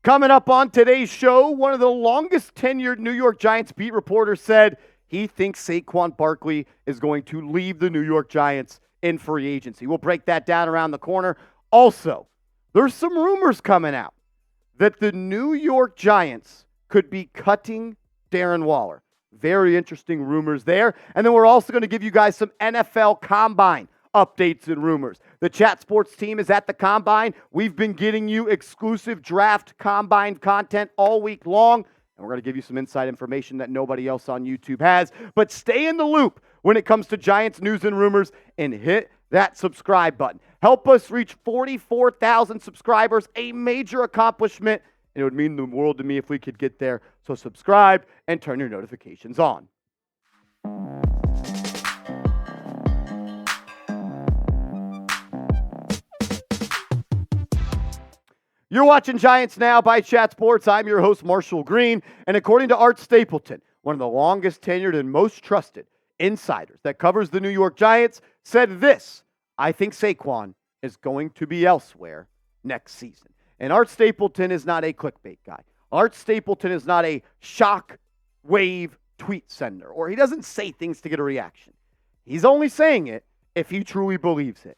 Coming up on today's show, one of the longest tenured New York Giants beat reporters said he thinks Saquon Barkley is going to leave the New York Giants in free agency. We'll break that down around the corner. Also, there's some rumors coming out that the New York Giants could be cutting Darren Waller. Very interesting rumors there. And then we're also going to give you guys some NFL Combine updates and rumors. The Chat Sports team is at the Combine. We've been getting you exclusive draft Combine content all week long, and we're going to give you some inside information that nobody else on YouTube has. But stay in the loop when it comes to Giants news and rumors, and hit that subscribe button. Help us reach 44,000 subscribers, a major accomplishment, and it would mean the world to me if we could get there. So subscribe and turn your notifications on. You're watching Giants Now by Chat Sports. I'm your host, Marshall Green. And according to Art Stapleton, one of the longest tenured and most trusted insiders that covers the New York Giants, said this: I think Saquon is going to be elsewhere next season. And Art Stapleton is not a clickbait guy. Art Stapleton is not a shock wave tweet sender, or he doesn't say things to get a reaction. He's only saying it if he truly believes it.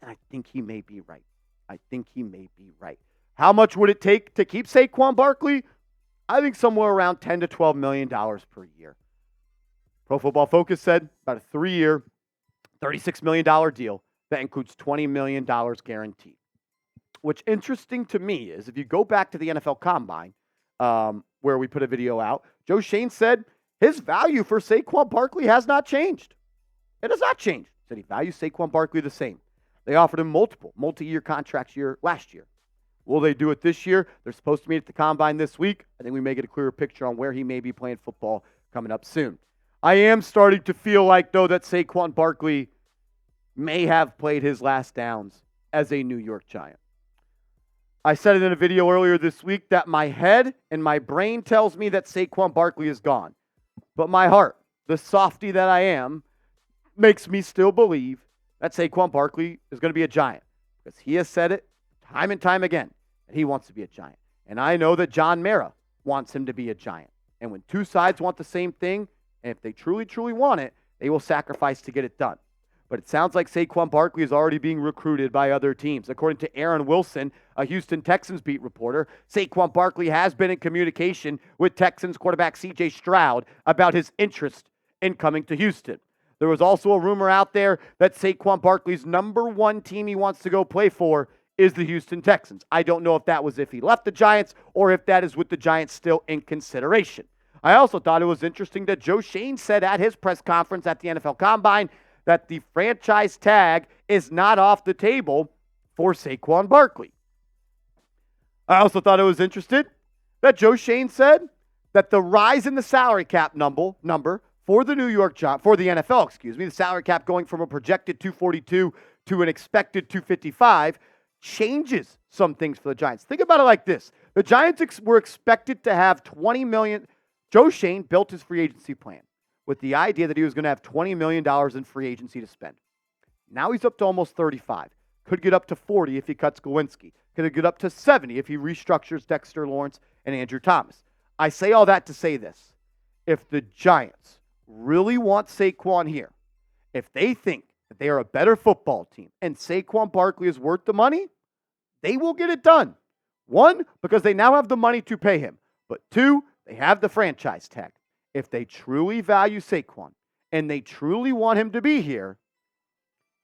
And I think he may be right. How much would it take to keep Saquon Barkley? I think somewhere around $10 to $12 million per year. Pro Football Focus said about a 3-year, $36 million deal that includes $20 million guaranteed. What's interesting to me is if you go back to the NFL Combine, where we put a video out, Joe Schoen said his value for Saquon Barkley has not changed. It has not changed. He said he values Saquon Barkley the same. They offered him multi-year contracts last year. Will they do it this year? They're supposed to meet at the Combine this week. I think we may get a clearer picture on where he may be playing football coming up soon. I am starting to feel like, though, that Saquon Barkley may have played his last downs as a New York Giant. I said it in a video earlier this week that my head and my brain tells me that Saquon Barkley is gone. But my heart, the softy that I am, makes me still believe that Saquon Barkley is going to be a Giant, because he has said it time and time again that he wants to be a Giant. And I know that John Mara wants him to be a Giant. And when two sides want the same thing, and if they truly, truly want it, they will sacrifice to get it done. But it sounds like Saquon Barkley is already being recruited by other teams. According to Aaron Wilson, a Houston Texans beat reporter, Saquon Barkley has been in communication with Texans quarterback CJ Stroud about his interest in coming to Houston. There was also a rumor out there that Saquon Barkley's number one team he wants to go play for is the Houston Texans. I don't know if that was if he left the Giants or if that is with the Giants still in consideration. I also thought it was interesting that Joe Schoen said at his press conference at the NFL Combine that the franchise tag is not off the table for Saquon Barkley. I also thought it was interesting that Joe Schoen said that the rise in the salary cap number for the for the NFL, the salary cap going from a projected 242 to an expected 255 changes some things for the Giants. Think about it like this. The Giants were expected to have $20 million. Joe Schoen built his free agency plan with the idea that he was going to have $20 million in free agency to spend. Now he's up to almost 35. Could get up to 40 if he cuts Glowinski. Could get up to 70 if he restructures Dexter Lawrence and Andrew Thomas. I say all that to say this. If the Giants really want Saquon here, if they think that they are a better football team and Saquon Barkley is worth the money, they will get it done. One, because they now have the money to pay him. But two, they have the franchise tag. If they truly value Saquon and they truly want him to be here,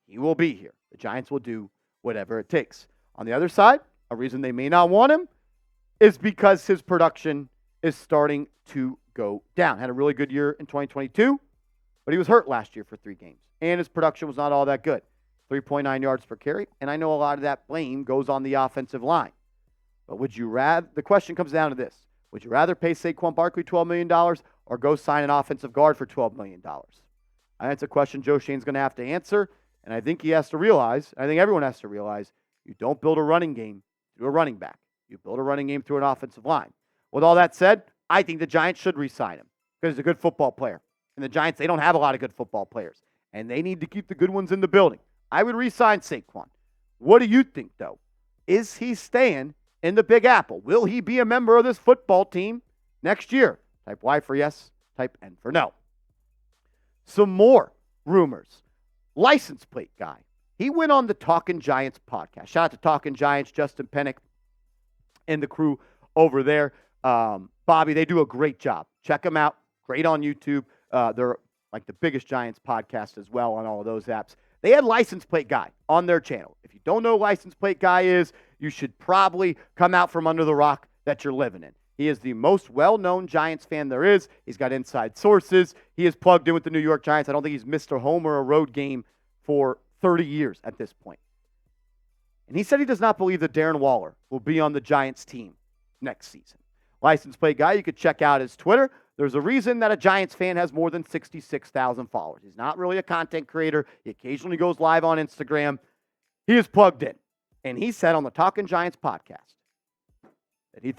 he will be here. The Giants will do whatever it takes. On the other side, a reason they may not want him is because his production is starting to go down. Had a really good year in 2022, but he was hurt last year for 3 games, and his production was not all that good. 3.9 yards per carry, and I know a lot of that blame goes on the offensive line. But the question comes down to this. Would you rather pay Saquon Barkley $12 million or go sign an offensive guard for $12 million? That's a question Joe Schoen's going to have to answer, and I think he has to realize, I think everyone has to realize, you don't build a running game through a running back. You build a running game through an offensive line. With all that said, I think the Giants should re-sign him because he's a good football player. And the Giants, they don't have a lot of good football players, and they need to keep the good ones in the building. I would re-sign Saquon. What do you think, though? Is he staying in the Big Apple? Will he be a member of this football team next year? Type Y for yes, type N for no. Some more rumors. License plate guy. He went on the Talkin Giants podcast. Shout out to Talkin Giants, Justin Pennick, and the crew over there. Bobby, they do a great job. Check them out. Great on YouTube. They're like the biggest Giants podcast as well on all of those apps. They had License Plate Guy on their channel. If you don't know who License Plate Guy is, you should probably come out from under the rock that you're living in. He is the most well-known Giants fan there is. He's got inside sources. He is plugged in with the New York Giants. I don't think he's missed a home or a road game for 30 years at this point. And he said he does not believe that Darren Waller will be on the Giants team next season. License Plate Guy, you could check out his Twitter. There's a reason that a Giants fan has more than 66,000 followers. He's not really a content creator. He occasionally goes live on Instagram. He is plugged in. And he said on the Talkin Giants podcast that he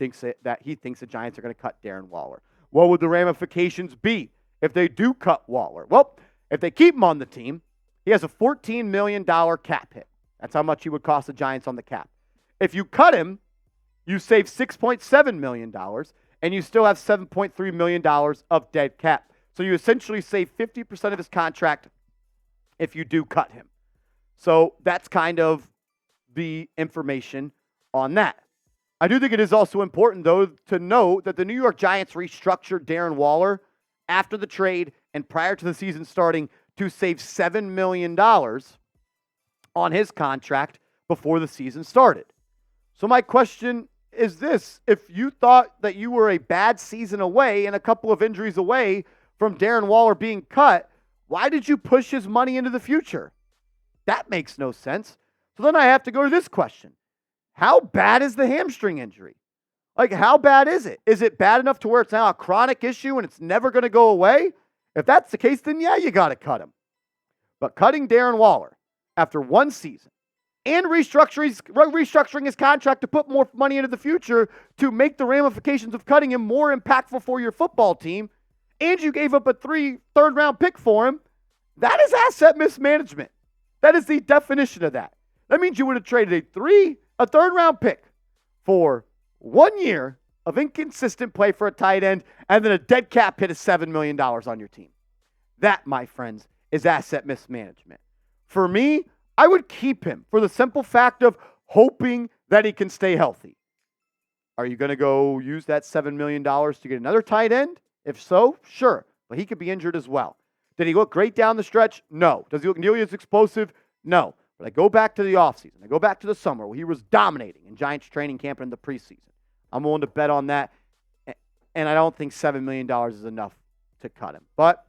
thinks the Giants are going to cut Darren Waller. What would the ramifications be if they do cut Waller? Well, if they keep him on the team, he has a $14 million cap hit. That's how much he would cost the Giants on the cap. If you cut him, you save $6.7 million, and you still have $7.3 million of dead cap. So you essentially save 50% of his contract if you do cut him. So that's kind of the information on that. I do think it is also important, though, to know that the New York Giants restructured Darren Waller after the trade and prior to the season starting to save $7 million on his contract before the season started. So my question is this: if you thought that you were a bad season away and a couple of injuries away from Darren Waller being cut, why did you push his money into the future? That makes no sense. So then I have to go to this question. How bad is the hamstring injury? Like, how bad is it? Is it bad enough to where it's now a chronic issue and it's never going to go away? If that's the case, then yeah, you got to cut him. But cutting Darren Waller after one season and restructuring his contract to put more money into the future to make the ramifications of cutting him more impactful for your football team, and you gave up a third-round pick for him, that is asset mismanagement. That is the definition of that. That means you would have traded a third-round pick for 1 year of inconsistent play for a tight end and then a dead cap hit of $7 million on your team. That, my friends, is asset mismanagement. For me, I would keep him for the simple fact of hoping that he can stay healthy. Are you going to go use that $7 million to get another tight end? If so, sure. But he could be injured as well. Did he look great down the stretch? No. Does he look nearly as explosive? No. But I go back to the offseason. I go back to the summer where he was dominating in Giants training camp and in the preseason. I'm willing to bet on that. And I don't think $7 million is enough to cut him. But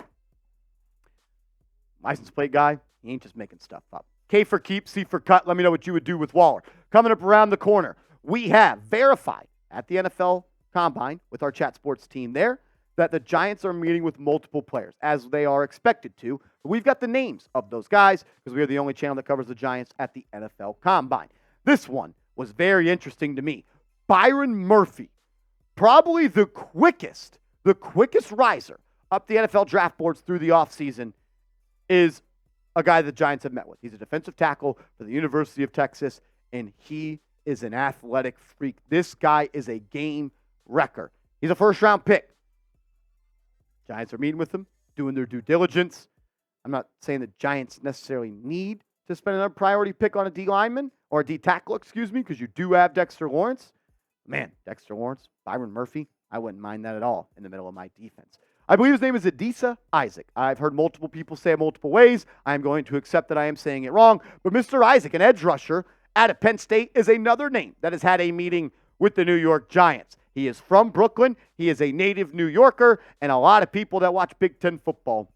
license plate guy, he ain't just making stuff up. K for keep, C for cut. Let me know what you would do with Waller. Coming up around the corner, we have verified at the NFL Combine with our Chat Sports team there that the Giants are meeting with multiple players, as they are expected to. But we've got the names of those guys because we are the only channel that covers the Giants at the NFL Combine. This one was very interesting to me. Byron Murphy, probably the quickest riser up the NFL draft boards through the offseason, is a guy the Giants have met with. He's a defensive tackle for the University of Texas, and he is an athletic freak. This guy is a game wrecker. He's a first-round pick. Giants are meeting with him, doing their due diligence. I'm not saying the Giants necessarily need to spend another priority pick on a D lineman or a D tackle, because you do have Dexter Lawrence. Man, Dexter Lawrence, Byron Murphy, I wouldn't mind that at all in the middle of my defense. I believe his name is Adisa Isaac. I've heard multiple people say it multiple ways. I'm going to accept that I am saying it wrong. But Mr. Isaac, an edge rusher out of Penn State, is another name that has had a meeting with the New York Giants. He is from Brooklyn. He is a native New Yorker, and a lot of people that watch Big Ten football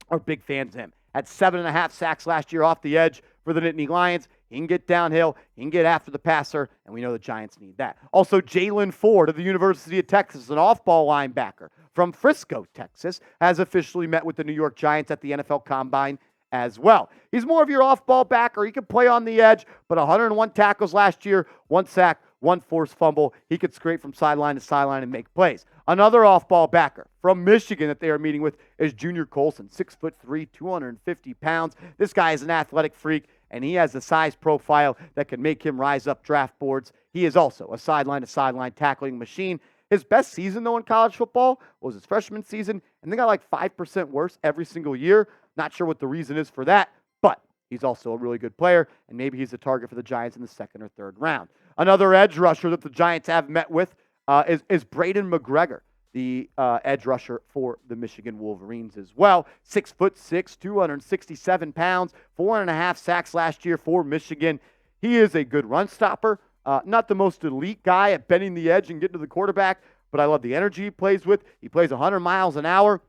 are big fans of him. Had 7.5 sacks last year off the edge for the Nittany Lions. He can get downhill. He can get after the passer, and we know the Giants need that. Also, Jalen Ford of the University of Texas, an off-ball linebacker from Frisco, Texas, has officially met with the New York Giants at the NFL Combine as well. He's more of your off-ball backer. He can play on the edge, but 101 tackles last year, 1 sack, 1 forced fumble. He could scrape from sideline to sideline and make plays. Another off-ball backer from Michigan that they are meeting with is Junior Colson, 6'3", 250 pounds. This guy is an athletic freak, and he has a size profile that can make him rise up draft boards. He is also a sideline-to-sideline tackling machine. His best season, though, in college football was his freshman season, and they got like 5% worse every single year. Not sure what the reason is for that, but he's also a really good player, and maybe he's a target for the Giants in the second or third round. Another edge rusher that the Giants have met with is Braden McGregor, the edge rusher for the Michigan Wolverines as well. 6'6", 267 pounds, 4.5 sacks last year for Michigan. He is a good run stopper. Not the most elite guy at bending the edge and getting to the quarterback, but I love the energy he plays with. He plays 100 miles an hour.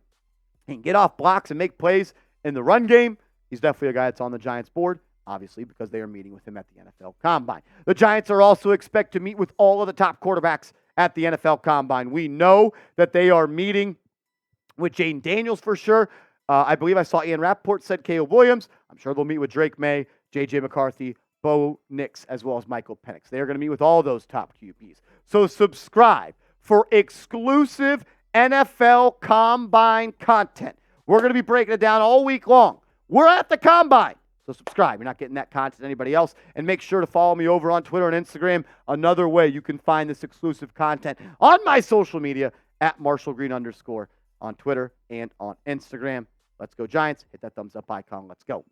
He can get off blocks and make plays in the run game. He's definitely a guy that's on the Giants' board, obviously, because they are meeting with him at the NFL Combine. The Giants are also expected to meet with all of the top quarterbacks at the NFL Combine. We know that they are meeting with Jaden Daniels for sure. I believe I saw Ian Rappaport said Caleb Williams. I'm sure they'll meet with Drake May, J.J. McCarthy, Bo Nix, as well as Michael Penix. They are going to meet with all those top QBs. So subscribe for exclusive NFL Combine content. We're going to be breaking it down all week long. We're at the Combine. So subscribe. You're not getting that content anybody else. And make sure to follow me over on Twitter and Instagram. Another way you can find this exclusive content on my social media at @MarshallGreen_ on Twitter and on Instagram. Let's go Giants. Hit that thumbs up icon. Let's go.